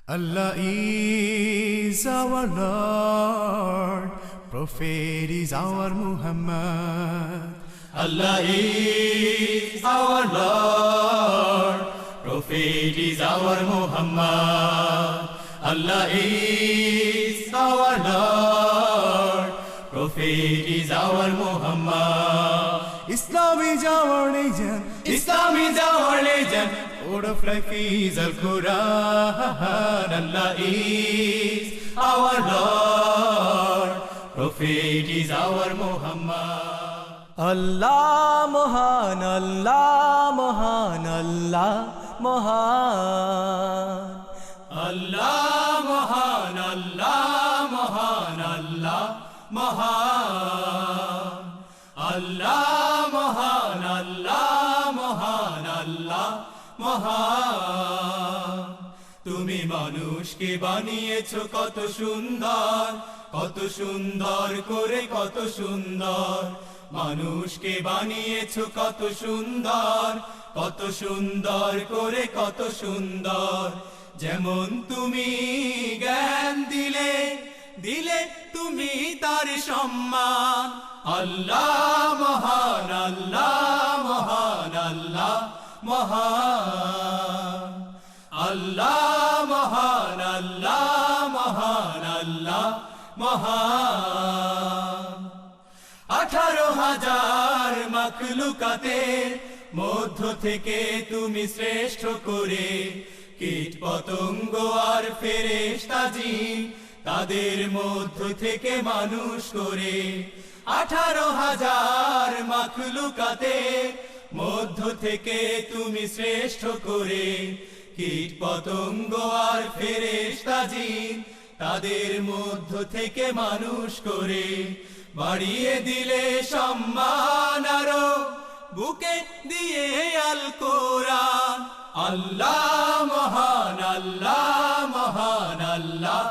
Allah is our Lord, Prophet is our Muhammad. Allah is our Lord, Prophet is our Muhammad. Allah is our Lord, Prophet is our Muhammad. Islam is our religion, Islam is our religion, Word of life is Al Quran. Allah is our Lord, Prophet is our Muhammad. Allah Mohan, Allah Mohan, Allah Mohan. Allah Mahan, Allah Mahan, Allah Mahan. Allah Mahan, Allah Mahan, Allah Mahan. তুমি মানুষকে বানিয়েছো কত সুন্দর, কত সুন্দর করে, কত সুন্দর। মানুষকে বানিয়েছো কত সুন্দর, কত সুন্দর করে, কত সুন্দর। যেমন তুমি জ্ঞান দিলে, দিলে তুমি তার সম্মান। আল্লাহ মহান, আল্লাহ মহান, আল্লাহ মহান। আল্লাহ মহান, আল্লাহ মহান, আল্লাহ মহান। 18,000 মাখলুকাতের মধ্য থেকে তুমি শ্রেষ্ঠ করে কীট পতঙ্গ আর ফেরেশতা জিন তাদের মধ্য থেকে মানুষ করে 18,000 মাখলুকাতের মধ্য থেকে তুমি শ্রেষ্ঠ করে কীট পতঙ্গ আর ফেরেশতা জিন তাদের মধ্য থেকে মানুষ করে বাড়িয়ে দিলে সম্মান আরো বুকে দিয়ে আল কোরআন। আল্লাহ মহান, আল্লাহ মহান, আল্লাহ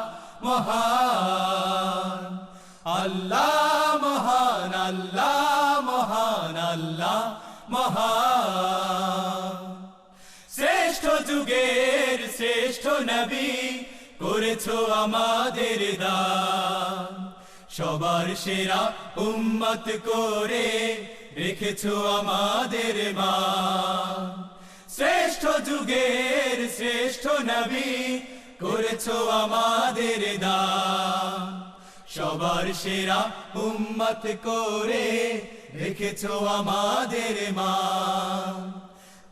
মহান। আল্লাহ মহান, আল্লাহ মহান, আল্লাহ মহান। শ্রেষ্ঠ যুগের শ্রেষ্ঠ নবী করেছো আমাদের দান, সবার সেরা উম্মত করে রেখেছো আমাদের মান। শ্রেষ্ঠ যুগের শ্রেষ্ঠ নবী করেছো আমাদের দান, সবার সেরা উম্মত করে রেখেছো আমাদের মান।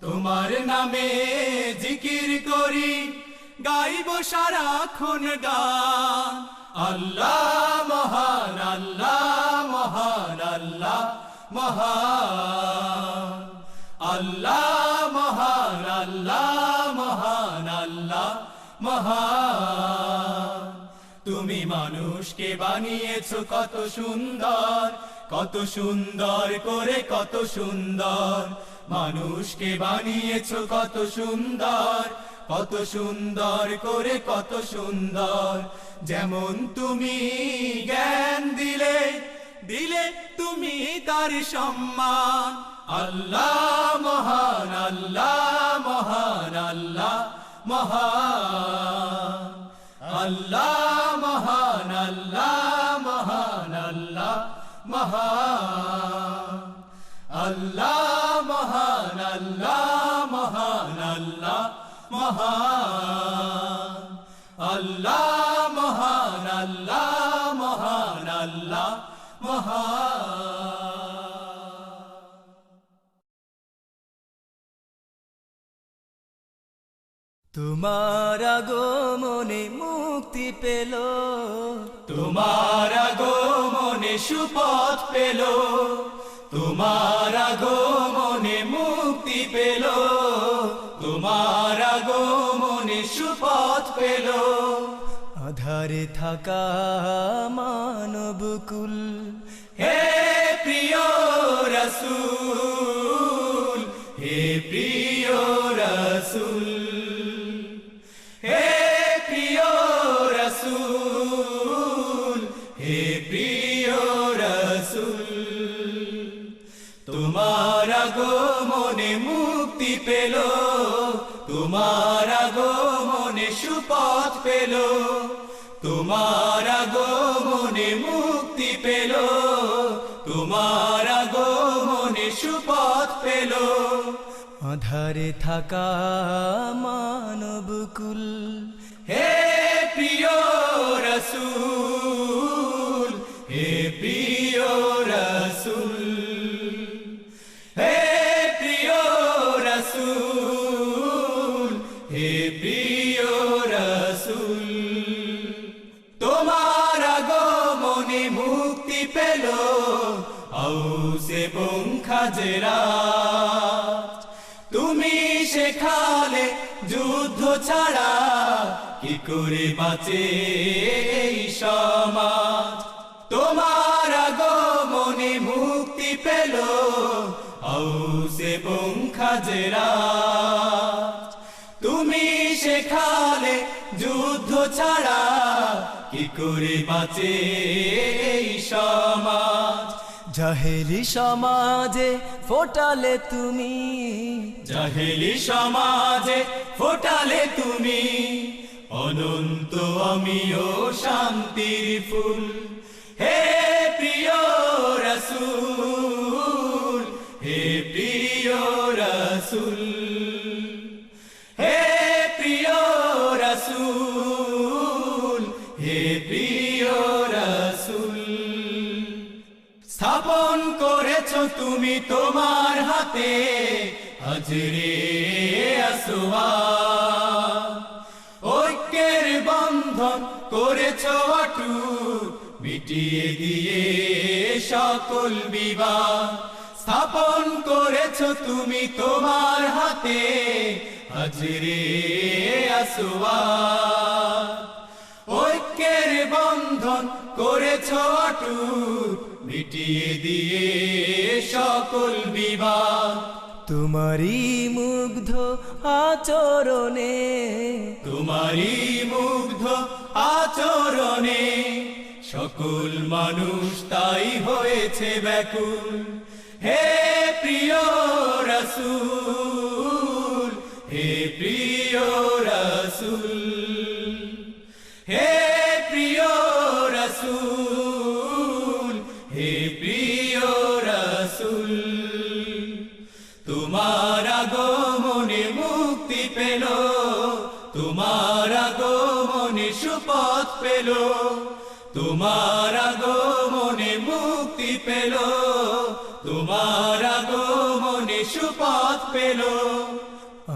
তোমার নামে জিকির করি গাইব সারাক্ষণ গান। আল্লাহ মহান, আল্লাহ মহান, আল্লাহ মহান। আল্লাহ মহান, আল্লাহ মহান, আল্লাহ মহান। তুমি মানুষকে বানিয়েছো কত সুন্দর, কত সুন্দর করে, কত সুন্দর। মানুষকে বানিয়েছো কত সুন্দর, কত সুন্দর করে, কত সুন্দর। যেমন তুমি জ্ঞান দিলে, দিলে তুমি তার সম্মান। আল্লাহ মহান, আল্লাহ মহান, আল্লাহ মহান। আল্লাহ মহান, আল্লাহ মহান, আল্লাহ মহান। আল্লাহ মহান, আল্লাহ মহান, আল্লাহ মহান। আল্লাহ মহান, আল্লাহ মহান, আল্লাহ মহান। তোমার আগমনে মুক্তি পেল, তোমার আগমনে সুপথ পেল, তোমার আগমনে মুক্তি পেল, তোমার আগমনে সুপথ পেল। আধারে থাকা মানবকুল হে প্রিয় রাসূল, হে প্রিয় রাসূল, হে প্রিয় রাসূল, হে প্রিয় রাসূল। তোমার আগমনে মুক্তি পেল, তোমার আগমনে সুপথ সুপথ পেল, তোমার আগমনে মুক্তি পেল, তোমার আগমনে সুপথ পেল। আধারে থাকা মানবকুল, হে প্রিয় রাসূল, হে প্রিয় রাসূল, হে প্রিয় রাসূল, হে প্রিয় রাসূল, তোমার আগমনে মুক্তি পেল আউস এবং খাজরাজ। তুমি শেখালে যুদ্ধ ছাড়া কি করে বাঁচে এই সমাজ। তোমার আগমনে মুক্তি পেল আউস এবং খাজরাজ। তুমি শেখালে যুদ্ধ ছাড়া কি করে বাঁচে এই সমাজ। জাহেলি সমাজে ফোটালে তুমি, জাহেলি সমাজে ফোটালে তুমি অনন্ত আমিও শান্তির ফুল। হে প্রিয় রাসূল, হে প্রিয় রাসূল, হে প্রিয় রাসূল, হে প্রিয় রাসূল, স্থাপন করেছ তুমি তোমার হাতে হাজরে আসওয়াদ। ঐক্যের বন্ধন করেছ অটুট, মিটিয়ে দিয়ে সকল বিবাদ। স্থাপন করেছ তুমি তোমার হাতে হাজরে আসওয়াদ। ঐক্যের বন্ধন করেছ অটুট, মিটিয়ে দিয়ে সকল বিবাদ। তোমারই মুগ্ধ আচরণে, তোমারই মুগ্ধ আচরণে সকল মানুষ তাই হয়েছে ব্যাকুল। হে প্রিয় রাসূল, হে প্রিয় রাসূল, হে প্রিয় রাসূল, হে প্রিয় রাসূল, তোমার আগমনে মুক্তি পেল, তোমার আগমনে সুপথ পেল, তোমার আগমনে মুক্তি পেল, তোমার আগমনে সুপথ পেল।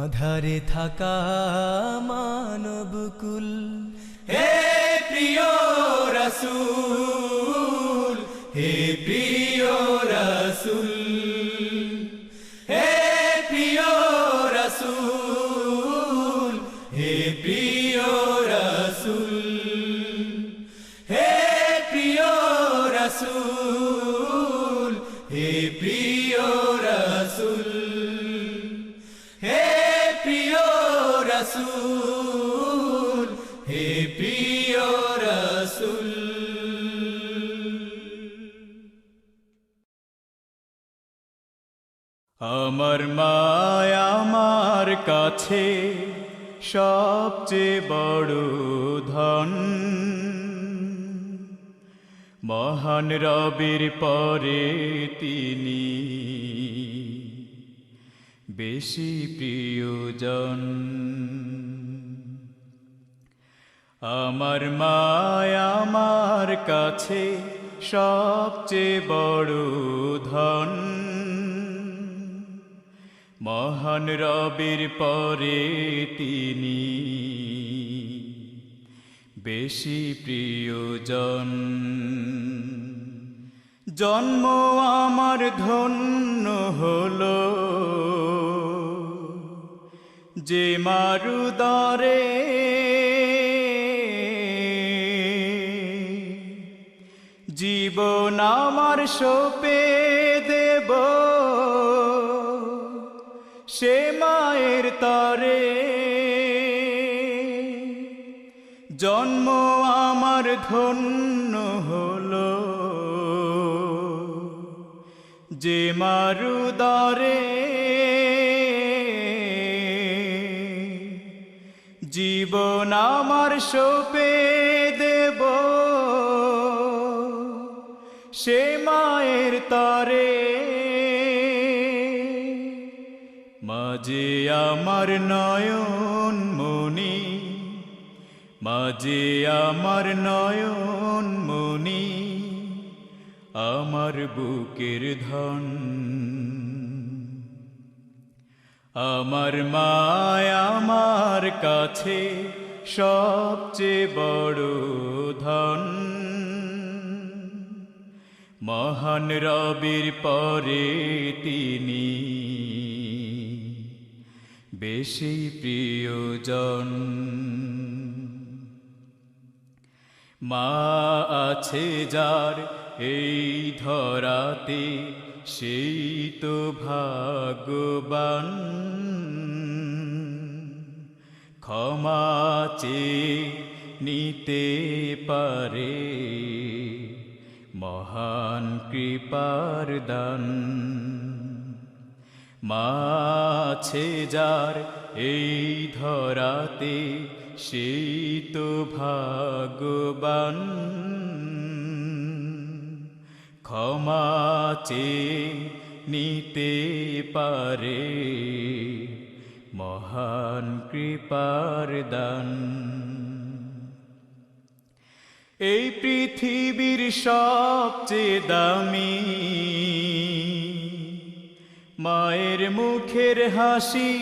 আধারে থাকা মানবকুল, হে প্রিয় রাসূল, হে প্রিয় রাসূল, হে প্রিয় রাসূল, হে প্রিয় রাসূল, হে প্রিয় রাসূল, হে প্রিয় রাসূল, হে প্রিয় রাসূল, হে প্রিয় রাসূল। আমার মায় আমার কাছে সবচেয়ে বড় ধন, মহান রবের পরে তিনি বেশি প্রিয়জন। আমার মায় আমার কাছে সবচেয়ে বড় ধন, মহান রবের পরে তিনি বেশি প্রিয়জন। জন্ম আমার ধন্য হলো যে মারুদরে, জীবন আমার সঁপে দেব সে মায়ের তরে। জন্ম আমার ধন্য হলো যে মারুদরে, জীবন জীবন আমার সঁপে দেব সে মায়ের তরে, মাঝে আমার নয়ন মনি, মাঝে আমার নয়ন মনি, আমার বুকের ধন। আমার মায় আমার কাছে সবচেয়ে বড় ধন, মহান রবির পরে তিনি বেশি প্রিয়জন। মা আছে যার এই ধরাতে সেই তো ভাগ্যবান, ক্ষমা চেয়ে নিতে পারে মহান কৃপার দান। মা আছে যার এই ধরাতে সেই তো ভাগ্যবান, ক্ষমা চেয়ে নিতে পারে মহান কৃপার দান। এই পৃথিবীর সবচেয়ে দামি মায়ের মুখের হাসি,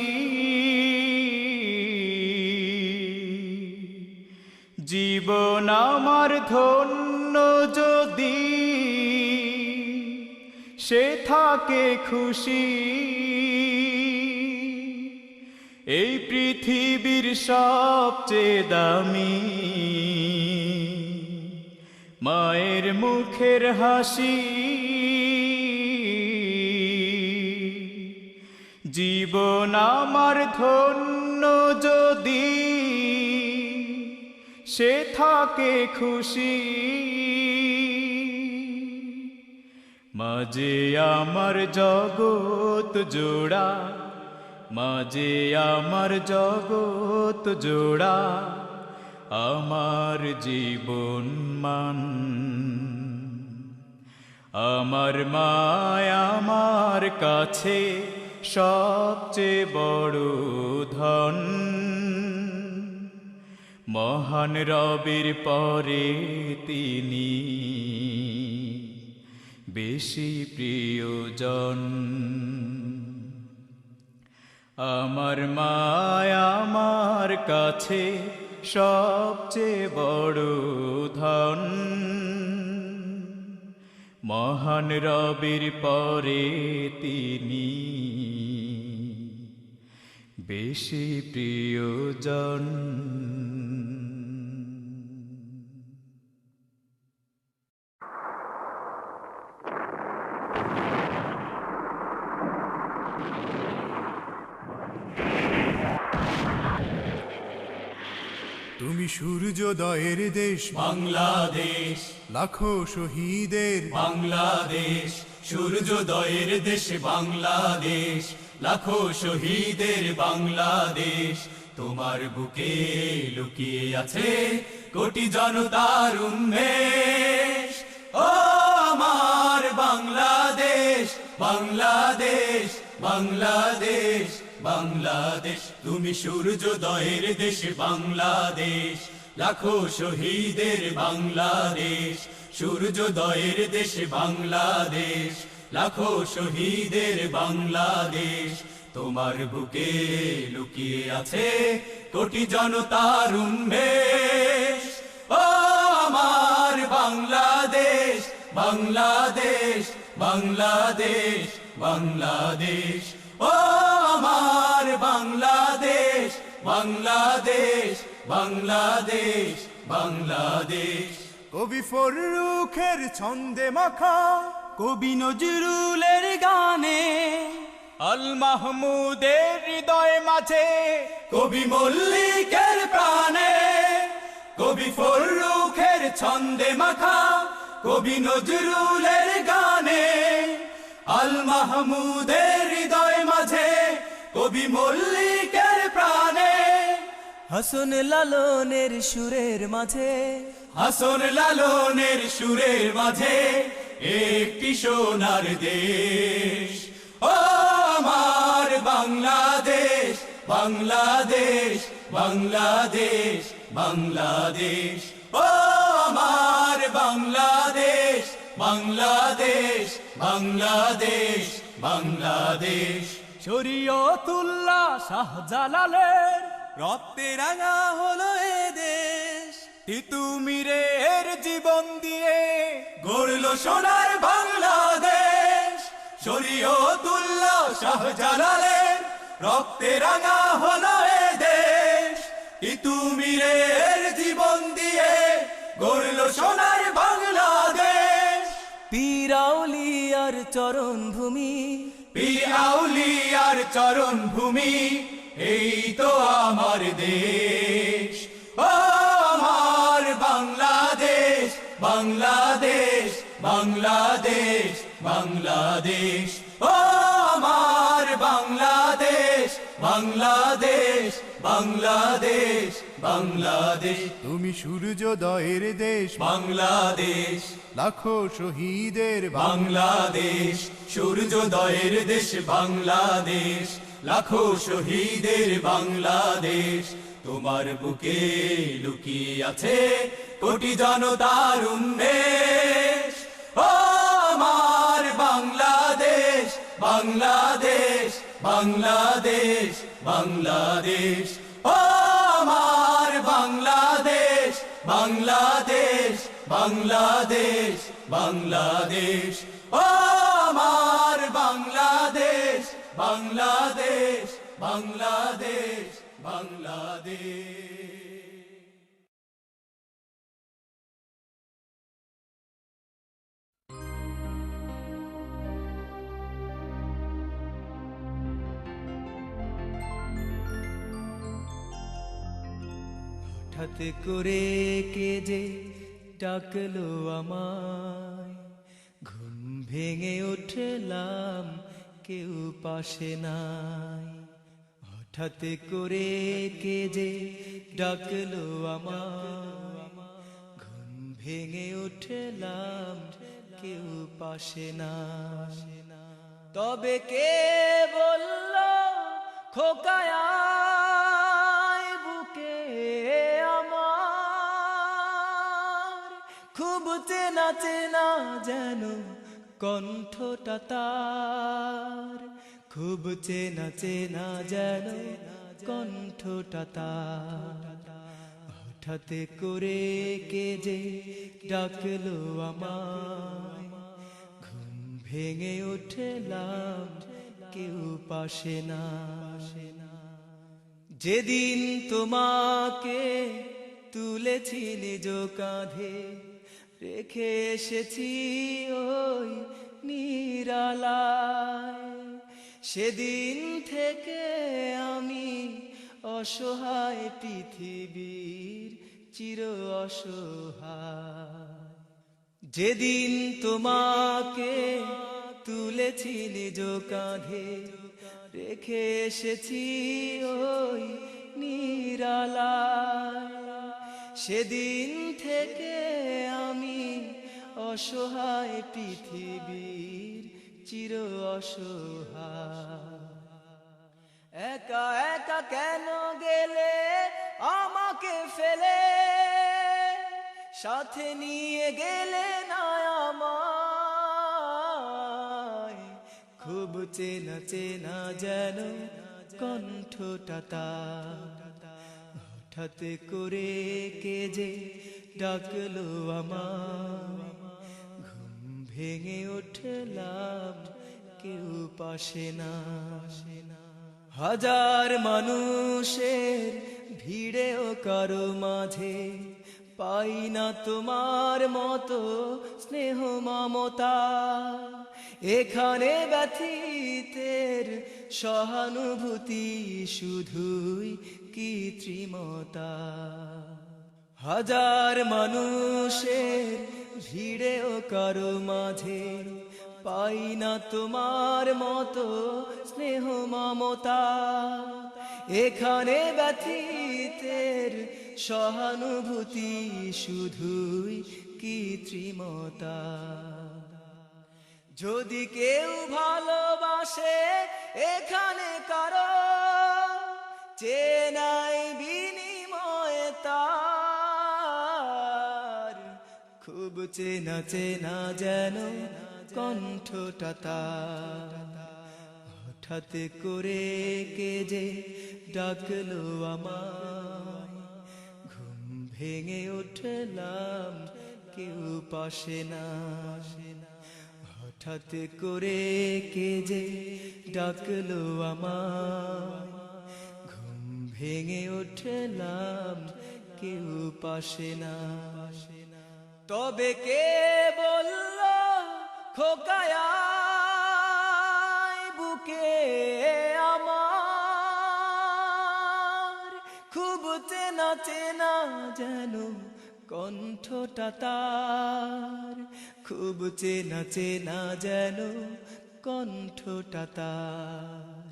জীবন আমার ধন্য যদি সে থাকে খুশি। এই পৃথিবীর সবচেয়ে দামি মায়ের মুখের হাসি, জীবন আমার ধন্য যদি সে থাকে খুশি। মাঝে আমার জগৎ জোড়া, মাঝে আমার জগৎ জোড়া, আমার জীবন মান। আমার মায় আমার কাছে সবচেয়ে বড় ধন, মহান রবির পরে তিনি বেশি প্রিয়জন। আমার মায় আমার কাছে সবচেয়ে বড় ধন, মহান রবির পরে তিনি বেশি প্রিয়জন। তুমি সূর্যোদয়ের দেশ বাংলাদেশ, লাখো শহীদের বাংলাদেশ, সূর্যোদয়ের দেশ বাংলাদেশ, লাখো শহীদের বাংলাদেশ। তোমার বুকে লুকিয়ে আছে কোটি জনতার উন্মেষ। ও আমার বাংলাদেশ, বাংলাদেশ, বাংলাদেশ, বাংলাদেশ। তুমি সূর্যোদয়ের দেশ বাংলাদেশ, লাখো শহীদের বাংলাদেশ, সূর্যোদয়ের দেশ বাংলাদেশ, লাখো শহীদের বাংলাদেশ। তোমার বুকে লুকিয়ে আছে কোটি জনতার উন্মেষ। ও আমার বাংলাদেশ, বাংলাদেশ, বাংলাদেশ, বাংলাদেশ। ও আমার বাংলাদেশ, বাংলাদেশ, বাংলাদেশ, বাংলাদেশ। কবি ফররুখের ছন্দে মাখা, কবি নজরুলের গানে, আল মাহমুদের হৃদয় মাঝে, কবি মল্লিকের প্রাণে, কবি ফররুখের ছন্দে মাখা, কবি নজরুলের গানে, আল মাহমুদের হৃদয় মাঝে, কবি মল্লিকের প্রাণে। হাসন লালনের সুরের মাঝে, হাসন লালনের সুরের মাঝে একটি সোনার দেশ। ও আমার বাংলাদেশ, বাংলাদেশ, বাংলাদেশ, বাংলাদেশ। ও আমার বাংলাদেশ, বাংলাদেশ, বাংলাদেশ, বাংলাদেশ। শরীয়তুল্লাহ শাহজালালের রক্তে রাঙা হলো এ দেশ, তিতুমিরের জীবন দিয়ে গড়ল সোনার বাংলাদেশ। শরীয়তুল্লাহ শাহজালালের রক্তে রাঙা হলো এ দেশ, তিতুমিরের জীবন দিয়ে গড়ল সোনার বাংলাদেশ। পীর আউলিয়ার চরণ ভূমি, পীর আউলিয়ার চরণ ভূমি, এই তো আমার দেশ। ও আমার বাংলাদেশ, বাংলাদেশ, বাংলাদেশ, বাংলাদেশ। ও আমার বাংলাদেশ, বাংলাদেশ, বাংলাদেশ, বাংলাদেশ। তুমি সূর্যোদয়ের দেশ বাংলাদেশ, লাখো শহীদের বাংলাদেশ, সূর্যোদয়ের দেশ বাংলাদেশ, লাখো শহীদের বাংলাদেশ। তোমার বুকে লুকিয়ে আছে কোটি জনতার উন্মেষ। ও আমার বাংলাদেশ, বাংলাদেশ, বাংলাদেশ, বাংলাদেশ। ও আমার বাংলাদেশ, বাংলাদেশ, বাংলাদেশ, বাংলাদেশ। ও আমার বাংলাদেশ, বাংলাদেশ, বাংলাদেশ, বাংলাদেশ। হঠাৎ করে কে যে ডাকলো আমায়, ঘুম ভেঙে উঠলাম কেউ পাশে নাই। হঠাৎ করে কে যে ডাকলো আমায়, ঘুম ভেঙে উঠলাম কেউ পাশে নাই। তবে কে বলল খোকায়া বুকে আমার, খুব চেনা চেনা যেন কণ্ঠটা তার, খুব চেনা চেনা যেন কণ্ঠটা তার। হঠাৎ করে কে যে ডাকলো আমায়, ঘুম ভেঙে উঠলাম কেউ পাশে না। যেদিন তোমাকে তুলেছি নিজ কাঁধে, রেখে এসেছি ওই নিরালায়, সেদিন থেকে আমি অসহায় পৃথিবীর চির অসহায়। যেদিন তোমাকে তুলেছি নিজ কাঁধে, রেখে এসেছি ওই নিরালায়, সেদিন থেকে আমি অসহায় পৃথিবীর চির অসহায়। একা একা কেন গেলে আমাকে ফেলে, সাথে নিয়ে গেলে না আমায়, খুব চেনা চেনা যেন কণ্ঠটা তার। হঠাৎ করে কে যে ডাকলো আমায়, ঘুম ভেঙে উঠলাম কেউ পাশে না। হাজার মানুষের ভিড়েও কারো মাঝে পাই না তোমার মতো স্নেহ মমতা। এখানে ব্যথিতের সহানুভূতি শুধুই কৃত্রিমতা। হাজার মানুষের ভিড়েও কারো মাঝে পাই না তোমার মতো স্নেহ মমতা। এখানে ব্যথিতের সহানুভূতি শুধুই কৃত্রিমতা। যদি কেউ ভালোবাসে এখানে কারো, চেনাই বিনিময়ে তার, খুব চেনা চেনা যেন কণ্ঠটা তার। হঠাৎ করে কে যে ডাকলো আমায়, ঘুম ভেঙে উঠলাম কেউ পাশে না। হঠাৎ করে কে যে ডাকলো আমায়, ঘুম ভেঙে উঠলাম কেউ পাশে না। তবে কে বলল খোকায়া বুকে আমার, খুব চেনা চেনা যেন কণ্ঠটা তার, খুব চেনা চেনা যেন কণ্ঠটা তার।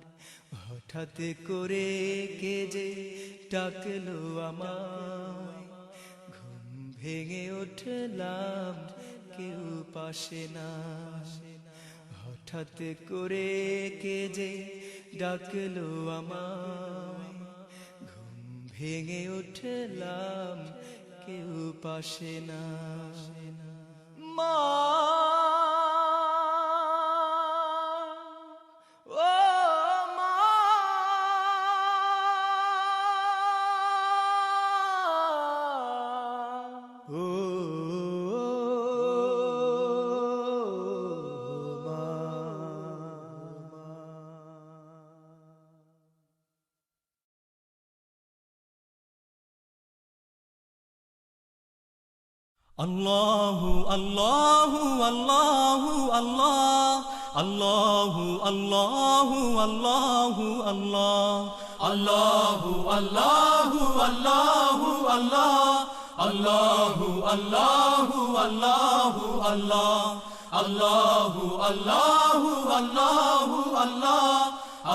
হঠাৎ করে কে যে ডাকলো আমায়, ঘুম ভেঙে উঠলাম কেউ পাশে না। হঠাৎ করে কে যে ডাকলো আমায়, ঘুম ভেঙে উঠলাম কেউ পাশে না। মা ও মা, ও আল্লাহু আল্লাহু আল্লাহু আল্লাহ, আল্লাহু আল্লাহু আল্লাহু আল্লাহ, আল্লাহু আল্লাহু আল্লাহু আল্লাহ, আল্লাহু আল্লাহু আল্লাহু আল্লাহ, আল্লাহু আল্লাহু আল্লাহু আল্লাহ,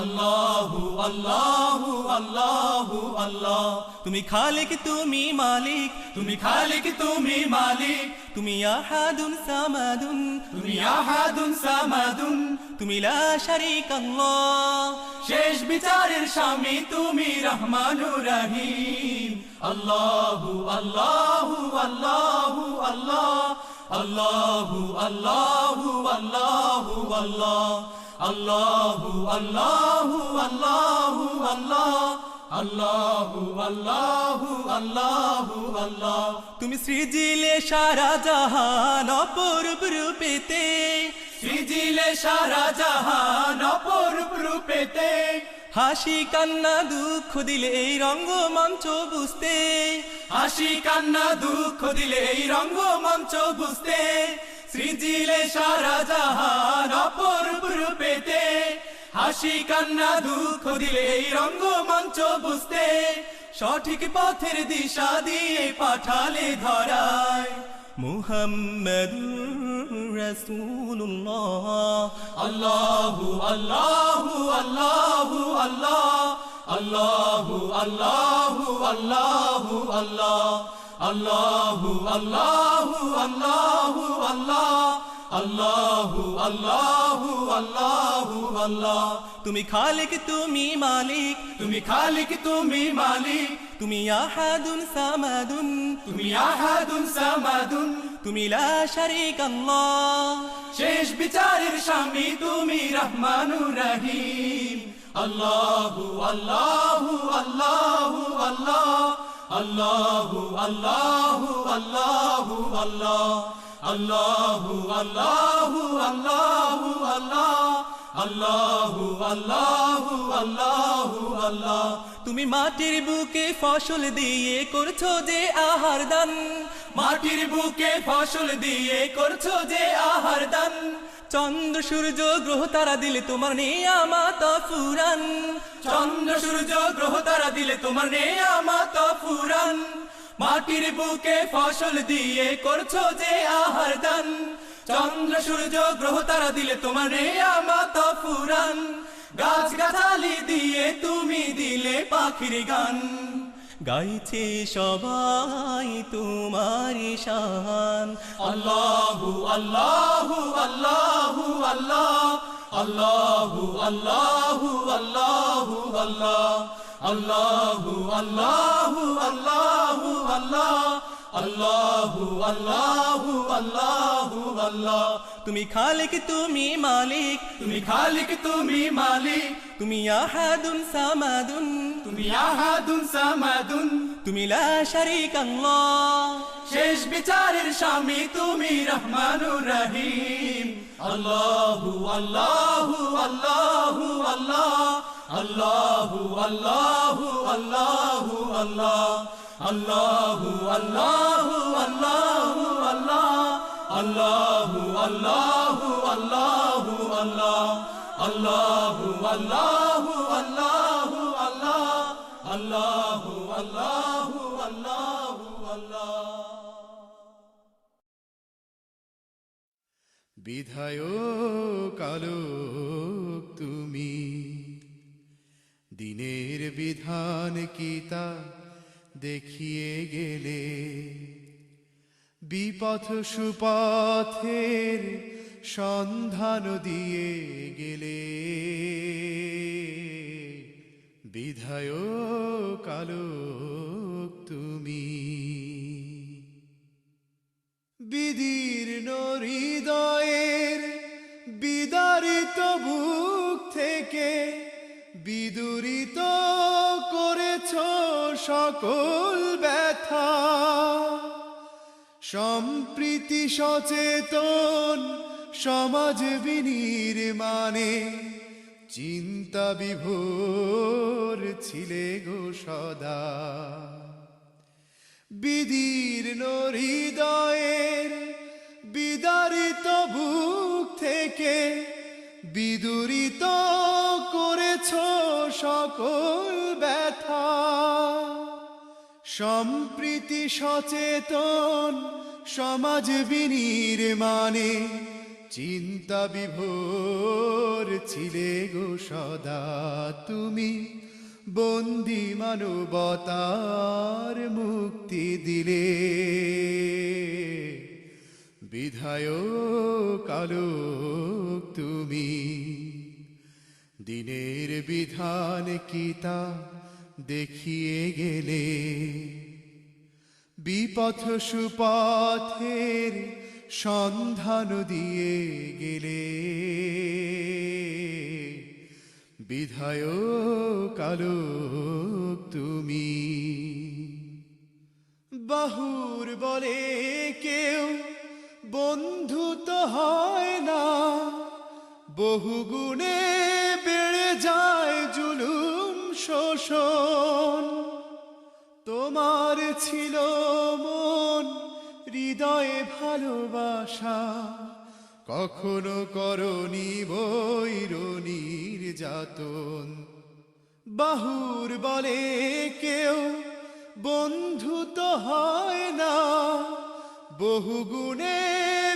আল্লাহু আল্লাহু আল্লাহু আল্লাহ। তুমি খালিক তুমি মালিক, তুমি খালিক তুমি মালিক, তুমি আহাদুন সামাদুন, তুমি আহাদুন সামাদুন, তুমি লা শারীকা আল্লাহ, শেষ বিচারের স্বামী তুমি রহমানুর রহিম। আল্লাহু আল্লাহু আল্লাহু আল্লাহ, আল্লাহু আল্লাহু আল্লাহু আল্লাহ, আল্লাহু আল্লাহু আল্লাহু আল্লাহ, আল্লাহু আল্লাহু আল্লাহু আল্লাহ। তুমি সৃজিলে সারা জাহান অপরূপ রূপেতে, সৃজিলে সারা জাহান অপরূপ রূপেতে, হাসি কান্না দুঃখ দিলে এই রঙ্গমঞ্চ বুঝতে, হাসি কান্না দুঃখ দিলে এই রঙ্গমঞ্চ বুঝতে, সৃজিলে সারা জাহান অপরূপ রূপেতে, হাসি কান্না দুঃখ দিলে এই রঙ্গমঞ্চ বুঝতে, সঠিক পথের দিশা দিয়ে পাঠালে ধরায় মুহাম্মাদুর রাসূলুল্লাহ। আল্লাহু আল্লাহু আল্লাহু আল্লাহ, আল্লাহু আল্লাহু আল্লাহু আল্লাহ, আল্লাহু আল্লাহু আল্লাহু আল্লাহ, আল্লাহু আল্লাহু আল্লাহু আল্লাহ। তুমি খালিক তুমি মালিক, তুমি খালিক তুমি মালিক, তুমি আহাদুন সামাদুন, তুমি আহাদুন সামাদুন, তুমি লা শারীকা আল্লাহ, শেষ বিচারের স্বামী তুমি রহমানুর রহিম। আল্লাহু আল্লাহু আল্লাহু আল্লাহ, আল্লাহু আল্লাহু আল্লাহু আল্লাহ, আল্লাহু আল্লাহু আল্লাহু আল্লাহ, আল্লাহু আল্লাহু আল্লাহু আল্লাহ। তুমি মাটির বুকে ফসল দিয়ে করছো যে আহার দান, মাটির বুকে ফসল দিয়ে করছো যে আহার দান, চন্দ্র সূর্য গ্রহ তারা দিলে তোমার নিয়ামত ফুরান, চন্দ্র সূর্য গ্রহ তারা দিলে তোমার নিয়ামত ফুরান, মাটির বুকে ফসল দিয়ে করছো যে আহার দান, চন্দ্র সূর্য গ্রহ তারা দিলে তোমার নিয়ামত ফুরান, গাছ গাছালি দিয়ে তুমি দিলে পাখির গান গাইছে সবাই তোমার শান আল্লাহু আল্লাহু আল্লাহু আল্লাহ আল্লাহু আল্লাহু আল্লাহু আল্লাহ আল্লাহু আল্লাহু আল্লাহু আল্লাহ আল্লাহু আল্লাহু আল্লাহু আল্লাহ তুমি খালিক তুমি মালিক তুমি খালিক তুমি মালিক তুমি আহাদুন সামাদুন তুমি আহাদুন সামাদুন তুমি লা শারীকা আল্লাহ শেষ বিচারের স্বামী তুমি রহমানুর রহিম আল্লাহু আল্লাহু আল্লাহু আল্লাহ আল্লাহু আল্লাহু আল্লাহু আল্লাহ আল্লাহু আল্লাহু আল্লাহু আল্লাহ আল্লাহু আল্লাহু আল্লাহু আল্লাহ আল্লাহু আল্লাহু আল্লাহু আল্লাহ আল্লাহু আল্লাহু আল্লাহু আল্লাহ বিধায়ক আলোক তুমি দিনের বিধান কি তা দেখিয়ে গেলে বিপথ সুপথের সন্ধান দিয়ে গেলে বিধায়ক আলোক তুমি বিদীর্ণ হৃদয়ের বিদারিত বুক থেকে বিদুরিত করেছ সকল ব্যথা সম্প্রীতি সচেতন সমাজ বিনির্মাণে চিন্তা বিভোর ছিলে গো সদা বিদীর্ণ হৃদয়ের বিদারিত বুক থেকে বিদুরিত করেছ সকল ব্যথা সম্প্রীতি সচেতন সমাজ বিনির্মাণে চিন্তা বিভোর ছিলে গো সদা তুমি বন্দী মানবতার মুক্তি দিলে বিধায়ক আলোক তুমি দিনের বিধান কি তা দেখিয়ে গেলে বিপথ সুপথের সন্ধান দিয়ে গেলে বিধায়ক আলোক তুমি বাহুর বলে কেউ বন্ধু তো হয় না বহু গুণে বেড়ে যায় জুলুম শোষণ তোমার ছিল মন হৃদয়ে ভালোবাসা কখনো করনি বৈরনির যাতন বাহুর বলে কেউ বন্ধু তো হয় না বহু গুণে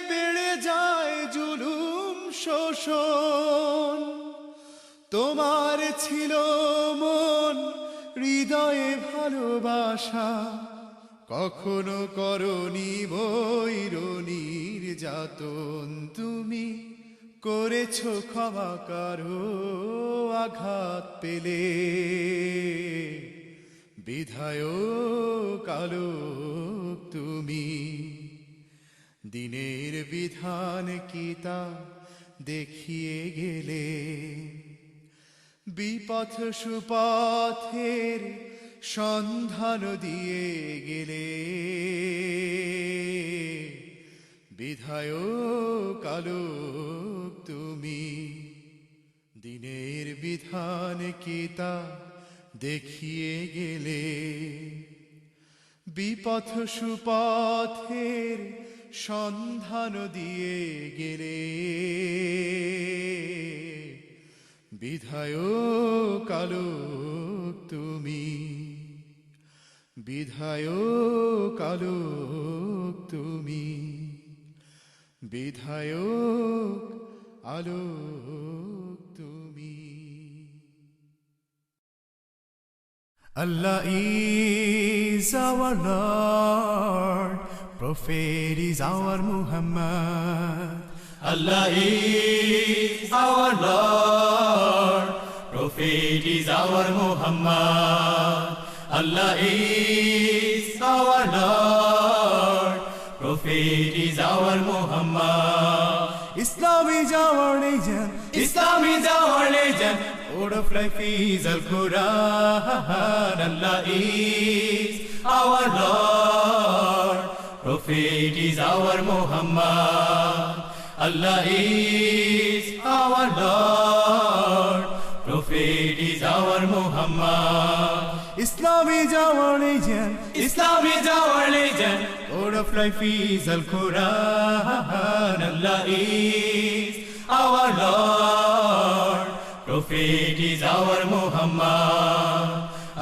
বেড়ে যায় জুলুম শোষণ তোমার ছিল মন হৃদয়ে ভালোবাসা কখনো করনি বৈরনির যাতন তুমি করেছ ক্ষমা কারো আঘাত পেলে বিধায়ক আলোক তুমি দিনের বিধান কি তা দেখিয়ে গেলে বিপথ সুপথের সন্ধান দিয়ে গেলে বিধায়ক আলোক তুমি দিনের বিধান কি তা দেখিয়ে গেলে বিপথ সুপথের সন্ধান দিয়ে গেলে বিধায়ক আলোক তুমি বিধায়ক আলোক তুমি বিধায়ক আলোক তুমি Allah is our Lord, Prophet is our Muhammad. Allah is our Lord, Prophet is our Muhammad. Allah is our Lord, Prophet is our Muhammad. Islam is our religion, Islam is our religion. Word of life is Al-Quran. Allah is our Lord, Prophet is our Muhammad. Allah is our Lord, Prophet is our Muhammad. Islam is our religion, Islam is our religion. Word of life is Al-Quran. Allah is our Lord, Prophet is our Muhammad.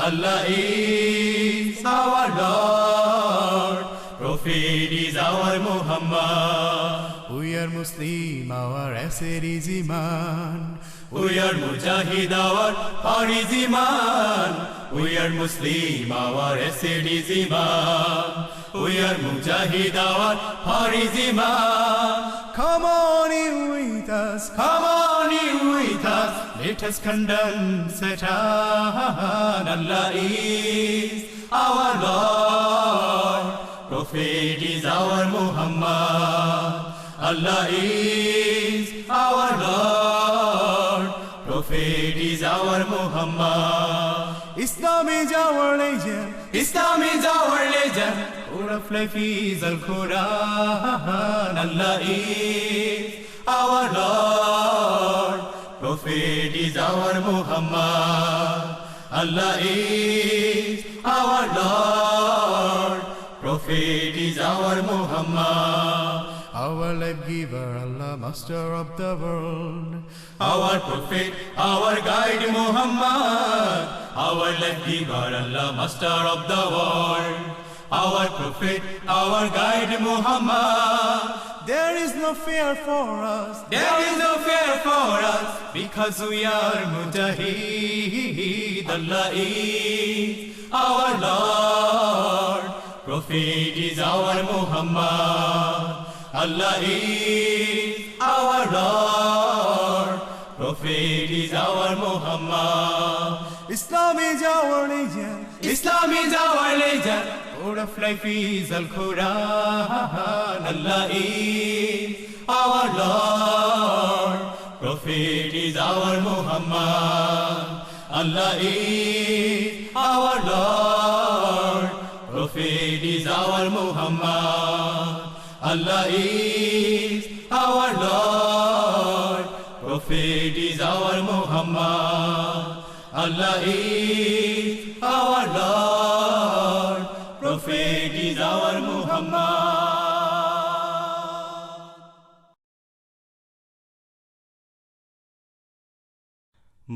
Allah is our Lord, Prophet is our Muhammad. We are Muslim, our asset is Iman. We are Mujahid, our heart is Iman. We are Muslim, our asset is Iman. We are Mujahid, our heart is Iman. Come on in with us, Come on in with us, let us condemn Satan. Allah is our Lord, Prophet is our Muhammad. Allah is our Lord, Prophet is our Muhammad. Islam is our religion, Islam is our religion. Word of life is Al-Quran. Allah is our Lord, Prophet is our Muhammad. Allah is our Lord, Prophet is our Muhammad. Our life giver, Allah, master of the world. Our Prophet, our guide Muhammad. Our life giver, Allah, master of the world. Our Prophet, our guide Muhammad. There is no fear for us, There is no fear for us, because we are Mujahid. Allah is our Lord, Prophet is our Muhammad. Allah is our Lord, Prophet is our Muhammad. Islam is our religion, Islam is our religion. Word of life is Al-Quran. Allah is our Lord, Prophet is our Muhammad. Allah is our Lord, Prophet is our Muhammad. Allah is our Lord, Prophet is our Muhammad. Allah is our Lord, Prophet is our Muhammad.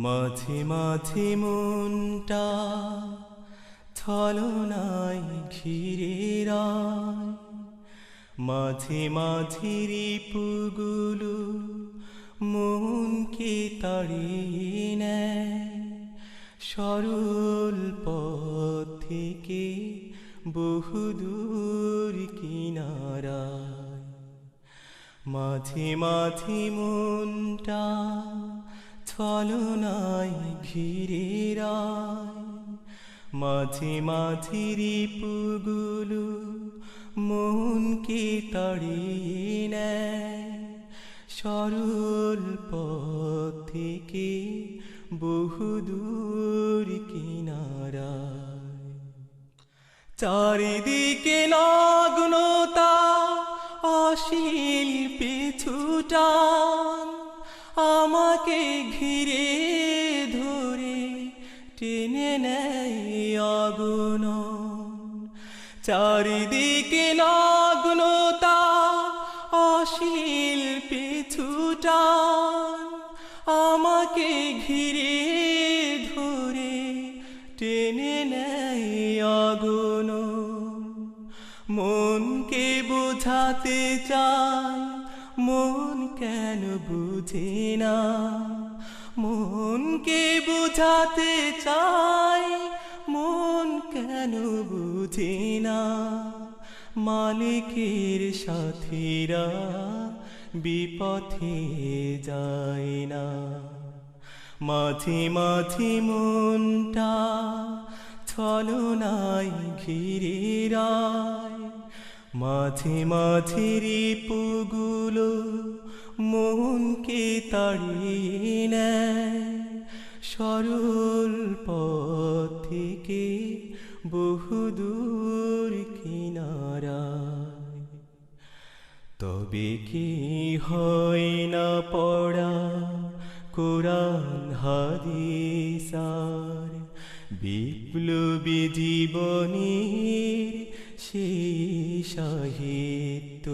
মাঝে মাঝে মনটা ছলনায় ঘিরে রায়, মাঝে মাঝে রিপুগুলো মনকে তাড়িয়ে নেয়। সরল পথ থেকে বহুদূর কিনারায়, মাঝে মাঝে মনটা ছলনায় ঘিরে রায়, মাঝে মাঝে রিপুগুলো মনকে তাড়িয়ে নেয়। সরল পথ থেকে বহুদূর কিনারায়, চারিদিকে নগ্নতা অশ্লীল পিছুটান, আমাকে ঘিরে ধরে টেনে নেয় আগুন। চারিদিকে নগ্নতা অশ্লীল পিছুটান, আমাকে ঘিরে ধরে টেনে নেয় আগুন। মনকে বোঝাতে চাই, মন কেন বুঝে না। মনকে বোঝাতে চাই, মন কেন বুঝে না মালিকের সাথীরা বিপথে যায় না মাঝে মাঝে মনটা ছলনায় ঘিরে রায় মাঝে মাঝে রিপুগুলো মনকে তাড়িয়ে নেয় সরল পথ থেকে বহুদূর কিনারায় তবে কি হয় না পড়া কোরআন হাদিস আর বিপ্লবী জীবনের সেই সাহিত্য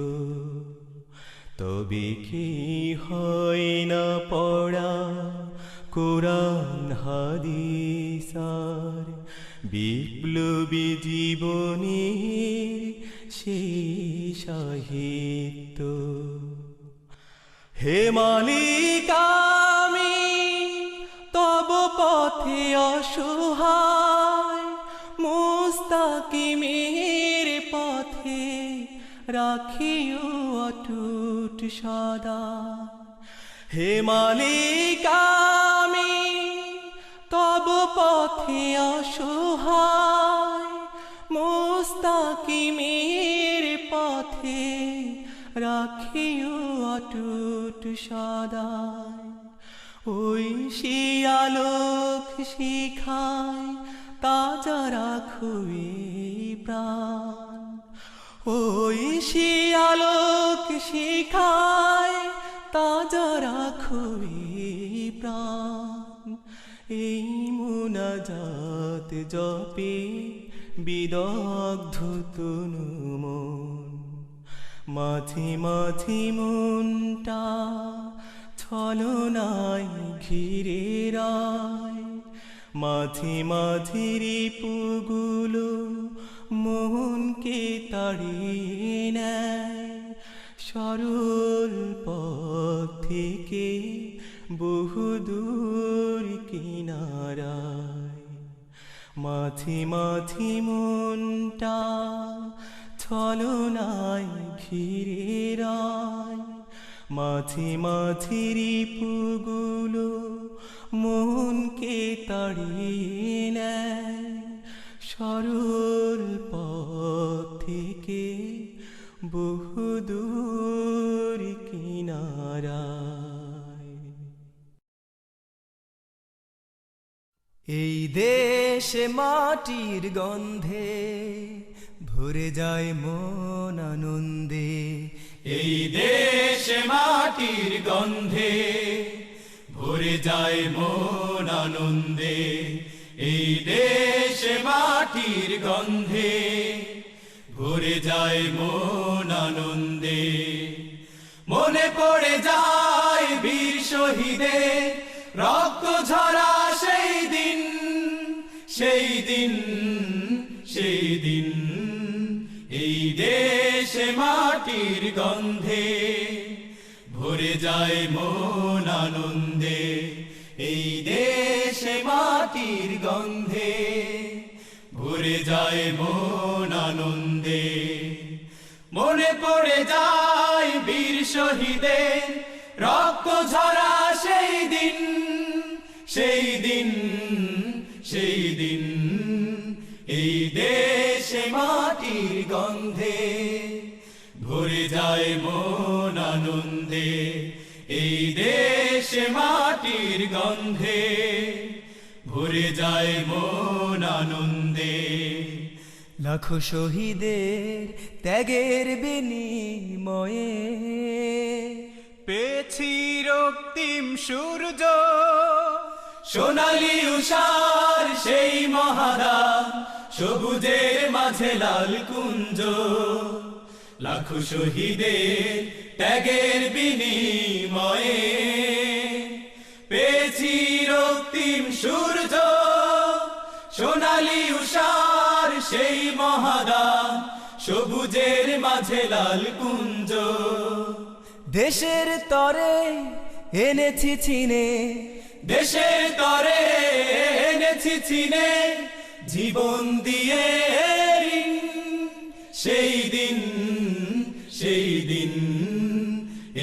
তবে কি হয় না পড়া কোরআন হাদিস আর বিপ্লবী জীবনের সেই সাহিত্য হে মালিক আমি তব পথে অসহায় মুস্তাকিমের পথে রাখিও অটুট সদা হে মালিক আমি তব পথে অসহায় মুস্তাকিমের পথে রাখিও অটুট সদায় ওই শিয়ালোক শিখায় তাজা রাখো এই প্রাণ ওই শিয়ালোক শিখায় তাজা রাখো এই প্রাণ এই মুনাজাত জপে বিদগ্ধ তনু মন মাঝে মাঝে মনটা ছলনায় ঘিরে রায় মাঝে মাঝে রিপুগুলো মনকে তাড়িয়ে নেয় সরল পথ থেকে বহুদূর কিনারায় মাঝে মাঝে মনটা ছলনায় ঘিরে রায় মাঝে মাঝে রিপুগুলো মনকে তাড়িয়ে নেয় সরল পথ থেকে বহুদূর কিনারায় এই দেশে মাটির গন্ধে ভরে যায় মন আনন্দে এই দেশে মাটির গন্ধে ভরে যায় মন আনন্দে এই দেশে মাটির গন্ধে ভরে যায় মন আনন্দে মনে পড়ে যায় বীর শহীদের রক্ত ঝরা সেই দিন সেই দিন সেই দিন এই দেশে মাটির গন্ধে ভরে যায় মন আনন্দে এই দেশে মাটির গন্ধে ভরে যায় মন আনন্দে মনে পড়ে যায় বীর শহীদের রক্ত ঝরা সেই দিন সেই দিন সেই দিন এই দেশে মাটির গন্ধে ভরে যায় মন আনন্দে এই দেশে মাটির গন্ধে ভরে যায় মন আনন্দে লাখো শহীদের ত্যাগের বিনিময়ে পেয়েছি রক্তিম সূর্য সোনালী উষার সেই মহাদান সবুজের মাঝে লাল কুঞ্জ লাখো শহীদের ত্যাগের বিনিময়ে পেয়েছি রক্তিম সূর্য সোনালী উষার সেই মহাদান সবুজের মাঝে লাল কুঞ্জ দেশের তরে এনেছি চিনে দেশের তরে এনেছি চিনে জীবন দিয়ে ঋণ, সেই দিন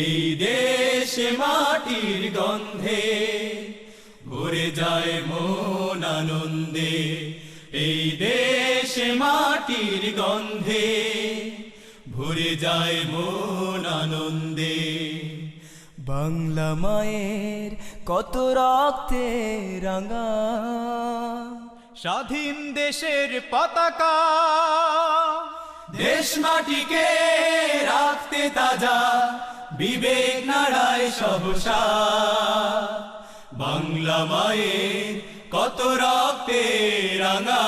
এই দেশে মাটির গন্ধে ভরে যায় মন আনন্দে, এই দেশে মাটির গন্ধে ভরে যায় মন আনন্দে। বাংলা মায়ের কত রক্তে রাঙা স্বাধীন দেশের পতাকা, দেশ মাটিকে রাখতে তাজা বিবেক নাড়ায় সহসা। বাংলা মায়ের কত রক্তে রাঙা,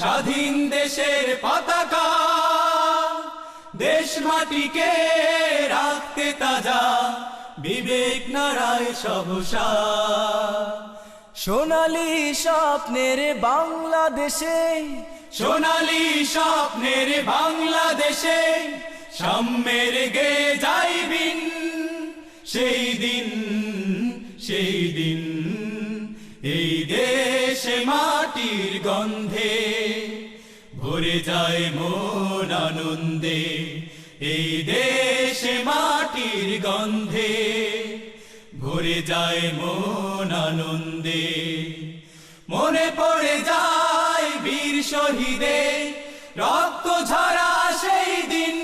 স্বাধীন দেশের পতাকা, দেশ মাটিকে রাখতে তাজা বিবেক নাড়ায় সহসা। সোনালী স্বপ্নের বাংলাদেশে, সোনালী স্বপ্নের বাংলাদেশে সাম্যের গে যাইবিন, সেই দিন এই দেশে মাটির গন্ধে ভরে যায় মন আনন্দে, এই দেশে মাটির গন্ধে ভরে যায় মন আনন্দে। মনে পড়ে যায় বীর শহীদের রক্ত ঝরা সেই দিন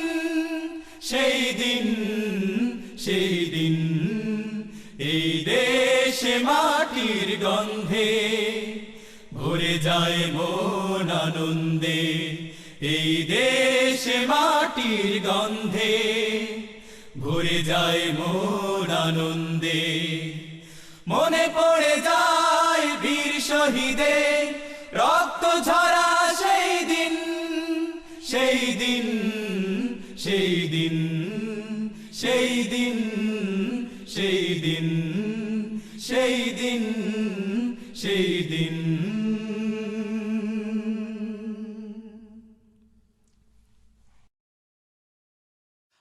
এই দেশে মাটির গন্ধে ভরে যায় মন আনন্দে, এই দেশে মাটির গন্ধে ভরে যায় মন আনন্দে। মনে পড়ে যায় বীর শহীদের রক্ত ঝরা সেই দিন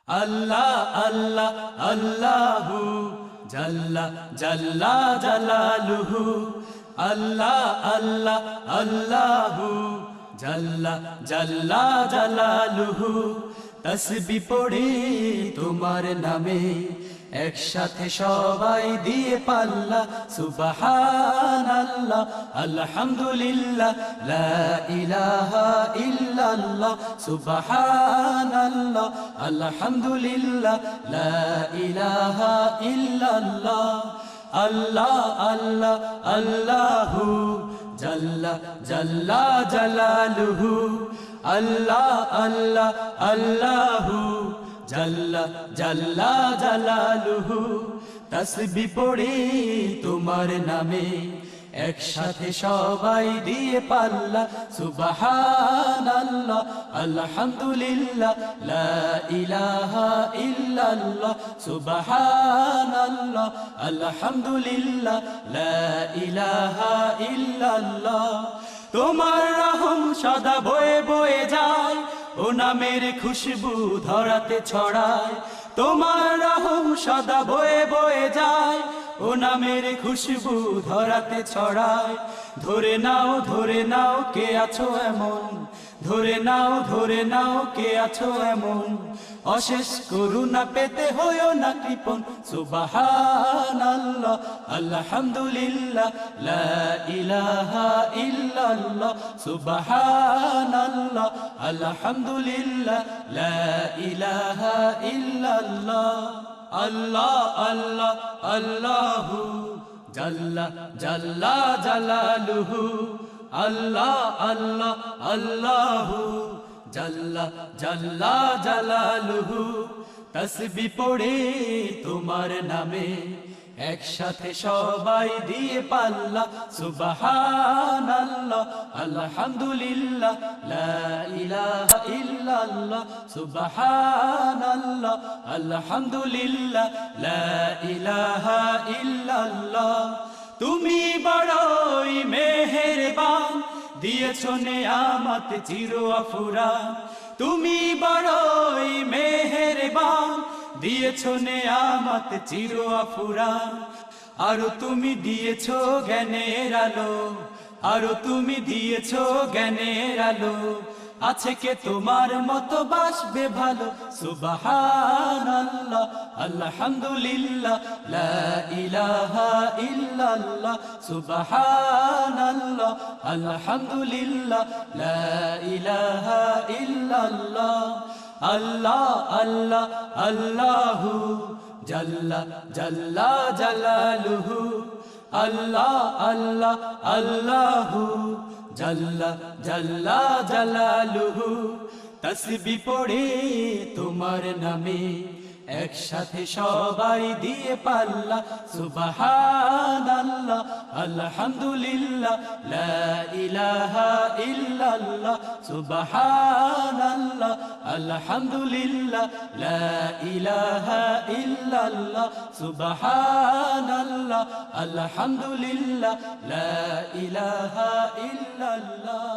আল্লাহ আল্লাহ আল্লাহু জাল্লা জাল্লা জালালুহু, আল্লাহ আল্লাহ আল্লাহু জাল্লা জাল্লা জালালুহু। তাসবিহ পড়ে তোমার নামে একসাথে সবাই দিয়ে পাল্লা, সুবহানাল্লাহ আলহামদুলিল্লাহ লা ইলাহা ইল্লাল্লাহ, সুবহানাল্লাহ আলহামদুলিল্লাহ লা ইলাহা ইল্লাল্লাহ। আল্লাহ আল্লাহ আল্লাহু জাল্লা জাল্লা জালালুহু, আল্লাহ আল্লাহ আল্লাহু জাল্লা জাল্লা জালালুহু। তাসবিহ পড়ে তোমার নামে একসাথে সবাই দিয়ে পাল্লা, সুবহানাল্লাহ আলহামদুলিল্লাহ লা ইলাহা ইল্লাল্লাহ, সুবহানাল্লাহ আলহামদুলিল্লাহ লা ইলাহা ইল্লাল্লাহ। তোমার রহম সদা বয়ে বয়ে যায়, ও নামের খুশবু ধরাতে ছড়ায়। তোমার রহম সদা বয়ে বয়ে যায়, ও নামের খুশবু ধরাতে ছড়ায়। ধরে নাও কে আছো এমন, ধরে নাও কে আছো এমন, অশেষ করুণা পেতে হয়ো না কৃপণ। সুবহানাল্লাহ আলহামদুলিল্লাহ লা ইলাহা ইল্লাল্লাহ, সুবহানাল্লাহ আলহামদুলিল্লাহ লা ইলাহা ইল্লাল্লাহ। আল্লাহ আল্লাহ আল্লাহু জাল্লা জাল্লা জালালুহু, আল্লাহ আল্লাহ আল্লাহু জাল্লা জাল্লা জালালুহু। তাসবিহ পড়ে তোমার নামে একসাথে সবাই দিয়ে পাল্লা, সুবহানাল্লাহ আলহামদুলিল্লাহ লা ইলাহা ইল্লাল্লাহ, সুবহানাল্লাহ আলহামদুলিল্লাহ লা ইলাহা ইল্লাল্লাহ। তুমি বড়ই মেহেরবান, দিয়েছো নেয়ামত চির অফুরান। তুমি বড়ই মেহেরবান, দিয়েছো নেয়ামত চির অফুরান। আর তুমি দিয়েছো জ্ঞানের আলো, আরো তুমি দিয়েছো জ্ঞানের আলো, আছে কে তোমার মতো বাসবে ভালো। সুবহানাল্লাহ আলহামদুলিল্লাহ লা ইলাহা ইল্লাল্লাহ, সুবহানাল্লাহ আলহামদুলিল্লাহ লা ইলাহা ইল্লাল্লাহ। আল্লাহ আল্লাহ আল্লাহু জাল্লা জাল্লা জালালুহু, আল্লাহ আল্লাহ আল্লাহু জাল্লা জাল্লা জালালুহু। তাসবিহ পড়ে তোমার নামে একসাথে সবাই দিয়ে পাল্লা। সুবহানাল্লাহ আলহামদুলিল্লাহ লা ইলাহা ইল্লাল্লাহ, সুবহানাল্লাহ আলহামদুলিল্লাহ লা ইলাহা ইল্লাল্লাহ, সুবহানাল্লাহ আলহামদুলিল্লাহ লা ইলাহা ইল্লাল্লাহ।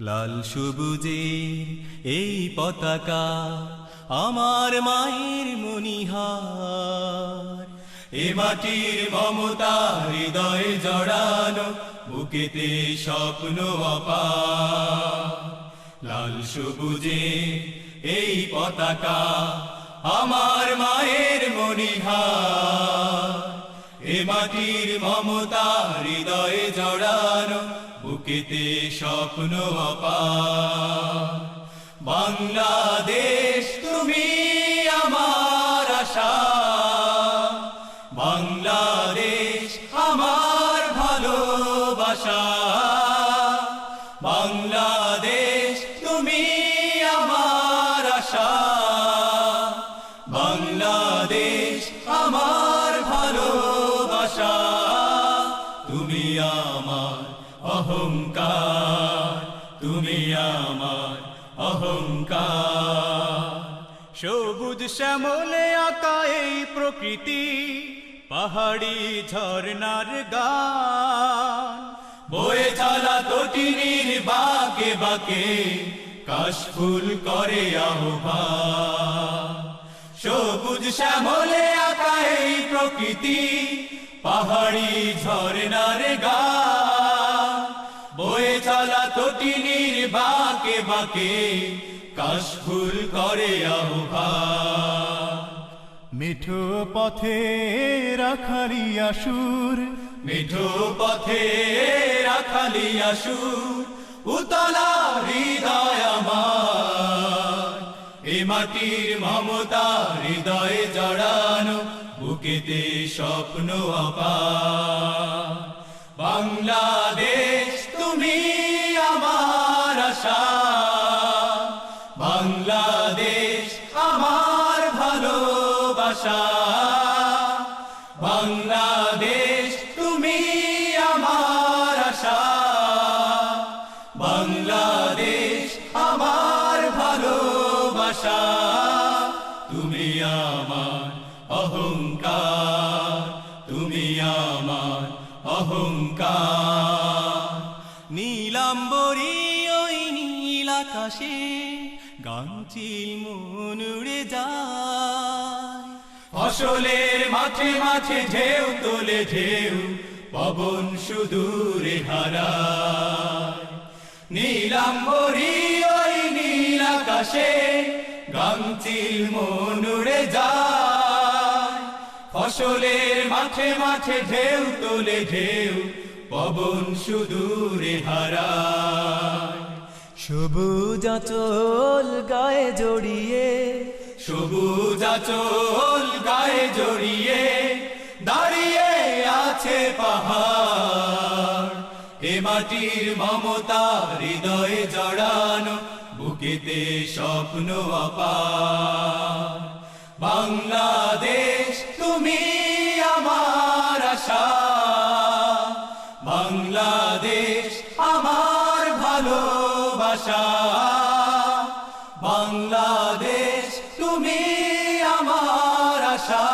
লাল সবুজের এই পতাকা আমার মায়ের মনিহার, এ মাটির মমতা হৃদয়ে জড়ানো, বুকেতে স্বপ্ন অপার। লাল সবুজে এই পতাকা আমার মায়ের মনিহার, এ মাটির মমতা হৃদয়ে জড়ানো, বুকেতে স্বপ্ন অপার। বাংলাদেশ তুমি আমার আশা, বাংলাদেশ আমার ভালোবাসা। বাংলাদেশ তুমি আমার আশা, বাংলাদেশ আমার ভালোবাসা। তুমি আমার অহংকার, তুমি আমার অহংকার। সবুজ শ্যামলে আঁকা এই প্রকৃতি, পাহাড়ি ঝর্ণার গান, বয়ে চলা তটিনীর বাঁকে বাঁকে কাশফুল করে আহ্বান। সবুজ শ্যামলে আঁকা এই প্রকৃতি, পাহাড়ি ঝর্ণার গান, বয়ে চলা তটিনীর বাঁকে বাঁকে কাশফুল করে আহ্বান। মিঠো পথে রাখালি আসুর, মিঠো পথে রাখালিয়া সুর, উতলা হৃদয় আমার। এ মাটির মমতা হৃদয়ে জড়ানো, বুকেতে স্বপ্ন অপার। বাংলাদেশ তুমি আমার আশা, বাংলাদেশ আমার ভালোবাসা। বাংলাদেশ তুমি আমার আশা, বাংলাদেশ আমার ভালোবাসা। তুমি আমার অহংকার, তুমি আমার অহংকার। নীলাম্বরী ওই নীল আকাশে গাংচিল মন উড়ে যায়। ফসলের মাঠে মাঠে ঢেউ তোলে ঢেউ, পবন সুদূরে হারায়। নীলাম্বরী ওই নীল আকাশে গাংচিল মন উড়ে যায়। ফসলের মাঠে মাঠে ঢেউ তোলে ঢেউ, পবন সুদূরে হারায়। সবুজ আঁচল গায়ে জড়িয়ে, সবুজ আঁচল গায়ে জড়িয়ে দাঁড়িয়ে আছে পাহাড়। এ মাটির মমতা হৃদয়ে জড়ানো, বুকেতে স্বপ্ন অপার। বাংলাদেশ তুমি আমার আশা, বাংলাদেশ আমার ভালোবাসা। বাংলাদেশ তুমি আমার আশা,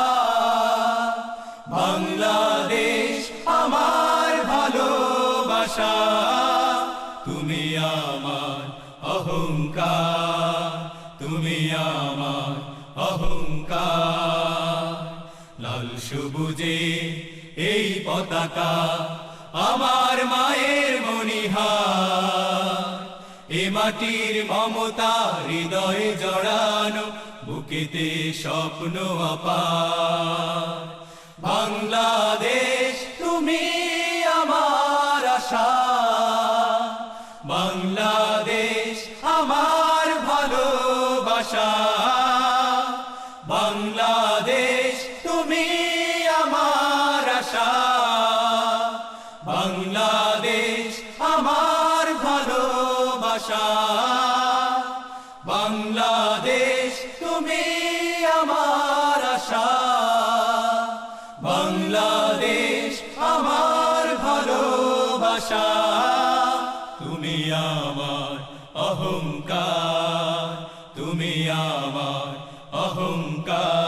বাংলাদেশ আমার ভালোবাসা। তুমি আমার অহংকার, তুমি আমার অহংকার। লাল সবুজে এই পতাকা আমার মায়ের মনিহার এ মাটির মমতা হৃদয়ে জড়ানো বুকেতে স্বপ্ন অপার বাংলাদেশ তুমি আমার আশা বাংলাদেশ আমার ভালোবাসা বাংলাদেশ তুমি আমার আশা বাংলাদেশ আমার ভালোবাসা বাংলাদেশ তুমি আমার আশা বাংলাদেশ আমার ভালোবাসা তুমি আমার অহংকার তুমি আমার অহংকার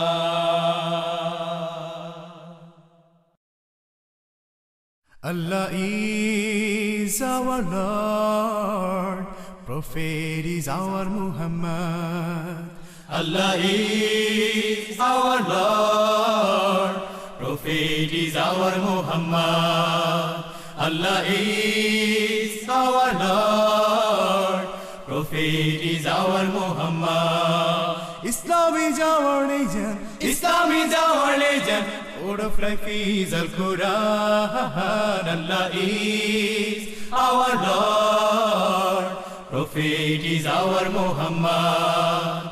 Allah is our Lord, Prophet is our Muhammad. Allah is our Lord, Prophet is our Muhammad. Allah is our Lord, Prophet is our Muhammad. Islam is our religion, Islam is our legend, Word of life is Al Quran. Allah is our Lord, Prophet is our Muhammad.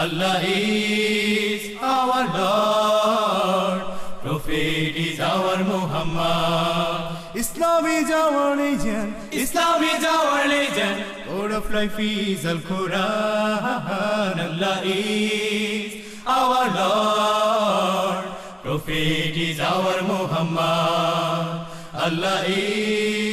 Allah is our Lord, Prophet is our Muhammad. Islam is our religion, Islam is our legend, Word of life is Al Quran. Allah is our Lord, Prophet is our Muhammad. Allah is